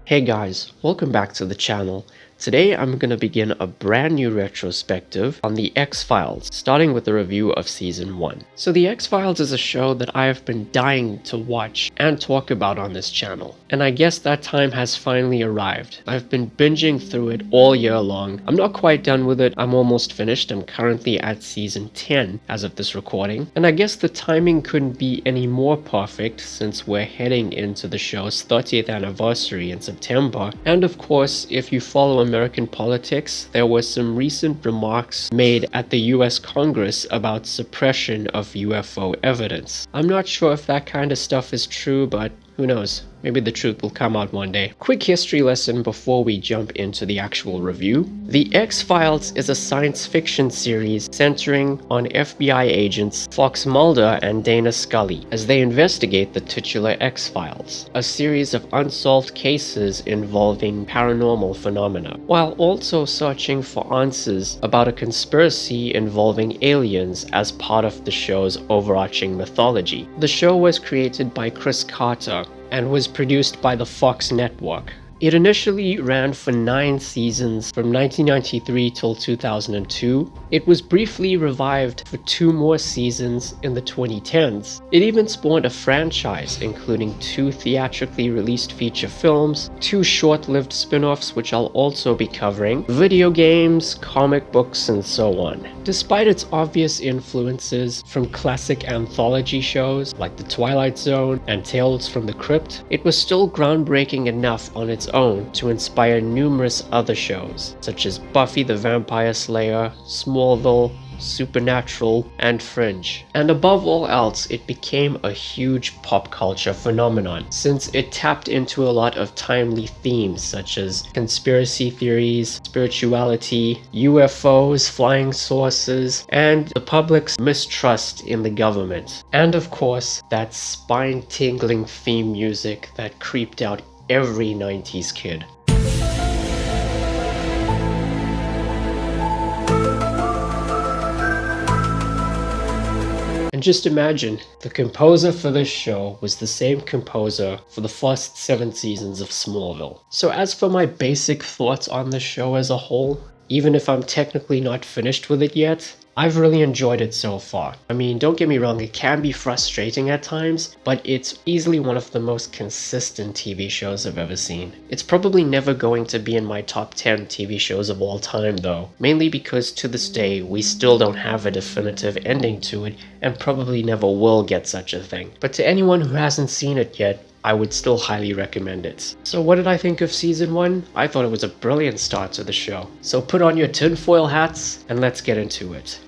Hey guys, welcome back to the channel. Today I'm going to begin a brand new retrospective on the X-Files, starting with a review of Season 1. So the X-Files is a show that I have been dying to watch and talk about on this channel, and I guess that time has finally arrived. I've been binging through it all year long. I'm not quite done with it, I'm almost finished. I'm currently at Season 10 as of this recording, and I guess the timing couldn't be any more perfect since we're heading into the show's 30th anniversary in September, and of course, if you follow American politics, there were some recent remarks made at the US Congress about suppression of UFO evidence. I'm not sure if that kind of stuff is true, but who knows? Maybe the truth will come out one day. Quick history lesson before we jump into the actual review. The X-Files is a science fiction series centering on FBI agents Fox Mulder and Dana Scully as they investigate the titular X-Files, a series of unsolved cases involving paranormal phenomena, while also searching for answers about a conspiracy involving aliens as part of the show's overarching mythology. The show was created by Chris Carter and was produced by the Fox network. It initially ran for 9 seasons from 1993 till 2002. It was briefly revived for 2 more seasons in the 2010s. It even spawned a franchise, including 2 theatrically released feature films, 2 short-lived spin-offs which I'll also be covering, video games, comic books, and so on. Despite its obvious influences from classic anthology shows like The Twilight Zone and Tales from the Crypt, it was still groundbreaking enough on its own to inspire numerous other shows, such as Buffy the Vampire Slayer, Smallville, Supernatural, and Fringe. And above all else, it became a huge pop culture phenomenon, since it tapped into a lot of timely themes such as conspiracy theories, spirituality, UFOs, flying saucers, and the public's mistrust in the government. And of course, that spine-tingling theme music that creeped out every 90s kid. And just imagine, the composer for this show was the same composer for the first 7 seasons of Smallville. So as for my basic thoughts on the show as a whole, even if I'm technically not finished with it yet, I've really enjoyed it so far. I mean, don't get me wrong, it can be frustrating at times, but it's easily one of the most consistent TV shows I've ever seen. It's probably never going to be in my top 10 TV shows of all time though, mainly because to this day we still don't have a definitive ending to it and probably never will get such a thing. But to anyone who hasn't seen it yet, I would still highly recommend it. So what did I think of Season 1? I thought it was a brilliant start to the show. So put on your tinfoil hats and let's get into it.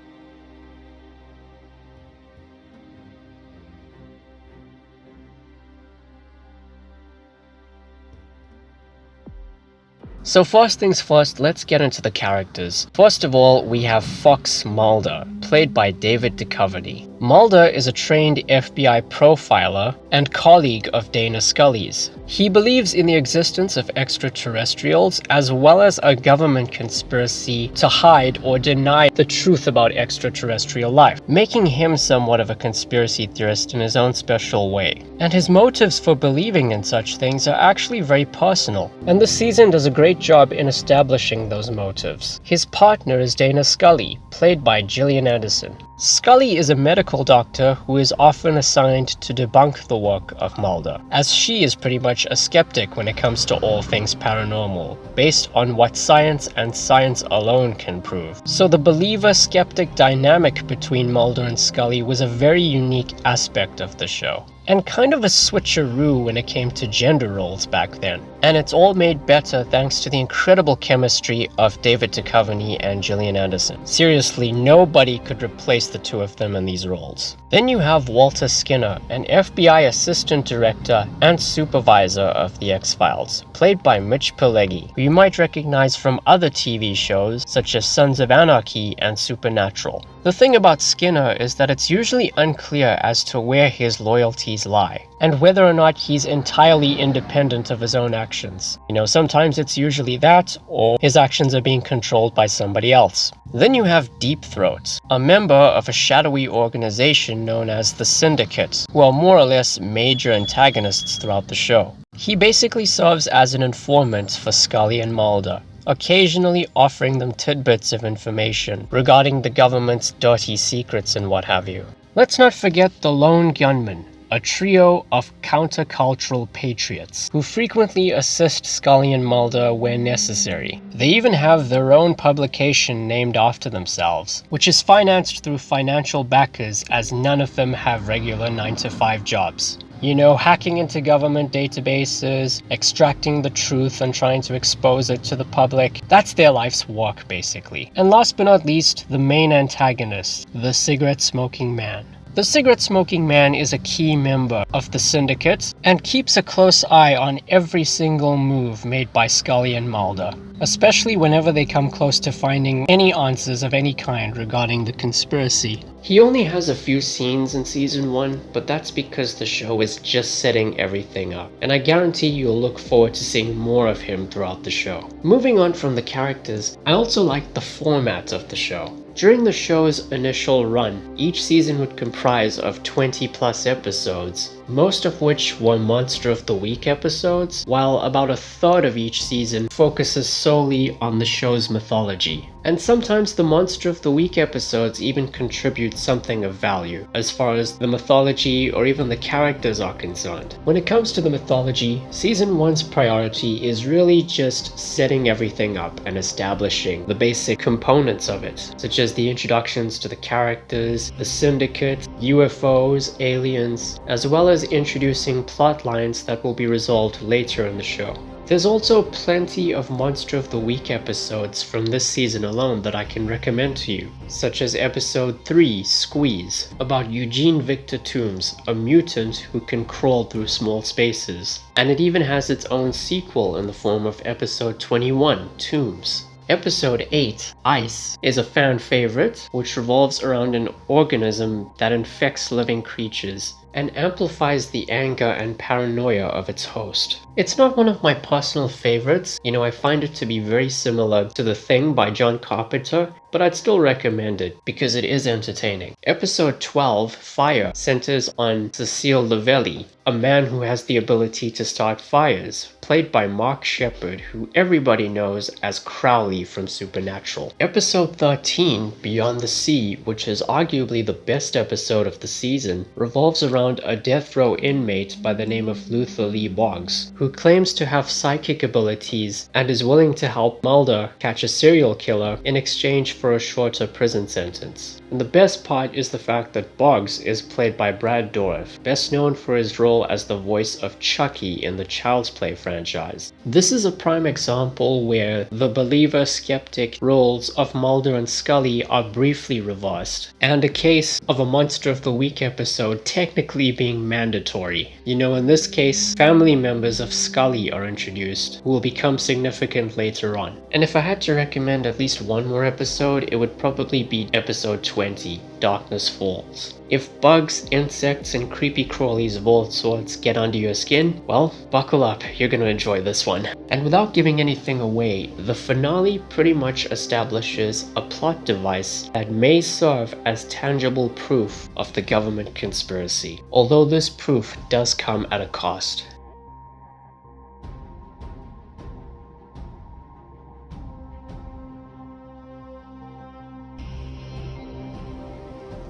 So first things first, let's get into the characters. First of all, we have Fox Mulder, played by David Duchovny. Mulder is a trained FBI profiler and colleague of Dana Scully's. He believes in the existence of extraterrestrials as well as a government conspiracy to hide or deny the truth about extraterrestrial life, making him somewhat of a conspiracy theorist in his own special way. And his motives for believing in such things are actually very personal, and the season does a great job in establishing those motives. His partner is Dana Scully, played by Gillian Anderson. Scully is a medical doctor who is often assigned to debunk the work of Mulder, as she is pretty much a skeptic when it comes to all things paranormal, based on what science and science alone can prove. So the believer-skeptic dynamic between Mulder and Scully was a very unique aspect of the show, and kind of a switcheroo when it came to gender roles back then. And it's all made better thanks to the incredible chemistry of David Duchovny and Gillian Anderson. Seriously, nobody could replace the two of them in these roles. Then you have Walter Skinner, an FBI assistant director and supervisor of the X-Files, played by Mitch Pileggi, who you might recognize from other TV shows such as Sons of Anarchy and Supernatural. The thing about Skinner is that it's usually unclear as to where his loyalties lie, and whether or not he's entirely independent of his own actions. You know, sometimes it's usually that, or his actions are being controlled by somebody else. Then you have Deep Throat, a member of a shadowy organization known as the Syndicate, who are more or less major antagonists throughout the show. He basically serves as an informant for Scully and Mulder, occasionally offering them tidbits of information regarding the government's dirty secrets and what have you. Let's not forget the Lone Gunmen, a trio of countercultural patriots who frequently assist Scully and Mulder when necessary. They even have their own publication named after themselves, which is financed through financial backers as none of them have regular 9-to-5 jobs. You know, hacking into government databases, extracting the truth and trying to expose it to the public. That's their life's work, basically. And last but not least, the main antagonist, the cigarette-smoking man. The cigarette-smoking man is a key member of the syndicate and keeps a close eye on every single move made by Scully and Mulder, especially whenever they come close to finding any answers of any kind regarding the conspiracy. He only has a few scenes in season 1, but that's because the show is just setting everything up, and I guarantee you'll look forward to seeing more of him throughout the show. Moving on from the characters, I also like the format of the show. During the show's initial run, each season would comprise of 20 plus episodes, most of which were Monster of the Week episodes, while about a third of each season focuses solely on the show's mythology. And sometimes the Monster of the Week episodes even contribute something of value, as far as the mythology or even the characters are concerned. When it comes to the mythology, Season 1's priority is really just setting everything up and establishing the basic components of it, such as the introductions to the characters, the syndicate, UFOs, aliens, as well as introducing plot lines that will be resolved later in the show. There's also plenty of Monster of the Week episodes from this season alone that I can recommend to you, such as episode 3, Squeeze, about Eugene Victor Toombs, a mutant who can crawl through small spaces. And it even has its own sequel in the form of episode 21, Toombs. Episode 8, Ice, is a fan favorite, which revolves around an organism that infects living creatures and amplifies the anger and paranoia of its host. It's not one of my personal favorites, I find it to be very similar to The Thing by John Carpenter, but I'd still recommend it because it is entertaining. Episode 12, Fire, centers on Cecile Lavelli, a man who has the ability to start fires, played by Mark Sheppard, who everybody knows as Crowley from Supernatural. Episode 13, Beyond the Sea, which is arguably the best episode of the season, revolves around a death row inmate by the name of Luther Lee Boggs, who claims to have psychic abilities and is willing to help Mulder catch a serial killer in exchange for a shorter prison sentence. And the best part is the fact that Boggs is played by Brad Dourif, best known for his role as the voice of Chucky in the Child's Play franchise. This is a prime example where the believer-skeptic roles of Mulder and Scully are briefly reversed, and a case of a Monster of the Week episode technically being mandatory. In this case, family members of Scully are introduced, who will become significant later on. And if I had to recommend at least one more episode, it would probably be episode 20, Darkness Falls. If bugs, insects, and creepy crawlies of all sorts get under your skin, well, buckle up, you're gonna enjoy this one. And without giving anything away, the finale pretty much establishes a plot device that may serve as tangible proof of the government conspiracy, although this proof does come at a cost.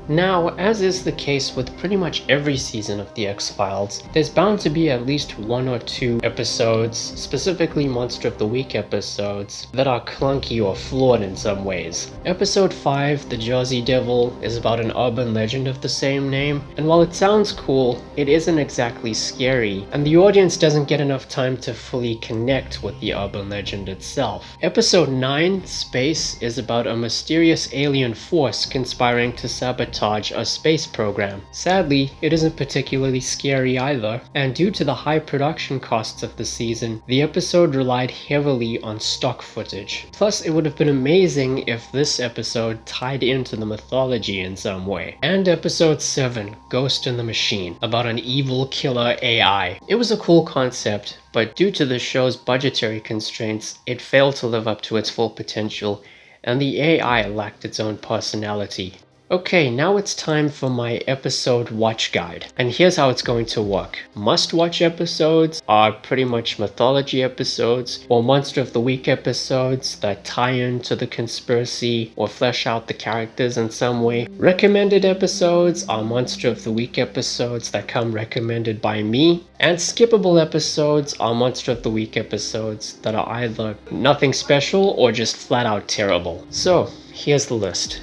Now, as is the case with pretty much every season of The X-Files, there's bound to be at least one or two episodes, specifically Monster of the Week episodes, that are clunky or flawed in some ways. Episode 5, The Jersey Devil, is about an urban legend of the same name, and while it sounds cool, it isn't exactly scary, and the audience doesn't get enough time to fully connect with the urban legend itself. Episode 9, Space, is about a mysterious alien force conspiring to sabotage a space program. Sadly, it isn't particularly scary either, and due to the high production costs of the season, the episode relied heavily on stock footage. Plus, it would have been amazing if this episode tied into the mythology in some way. And episode 7, Ghost in the Machine, about an evil killer AI. It was a cool concept, but due to the show's budgetary constraints, it failed to live up to its full potential, and the AI lacked its own personality. Okay, now it's time for my episode watch guide. And here's how it's going to work. Must-watch episodes are pretty much mythology episodes or Monster of the Week episodes that tie into the conspiracy or flesh out the characters in some way. Recommended episodes are Monster of the Week episodes that come recommended by me. And skippable episodes are Monster of the Week episodes that are either nothing special or just flat out terrible. So, here's the list.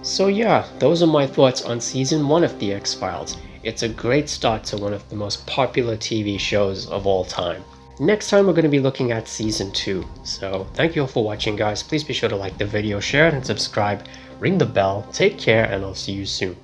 So yeah, those are my thoughts on season 1 of The X-Files. It's a great start to one of the most popular TV shows of all time. Next time we're going to be looking at season 2. So thank you all for watching, guys. Please be sure to like the video, share it, and subscribe. Ring the bell. Take care, and I'll see you soon.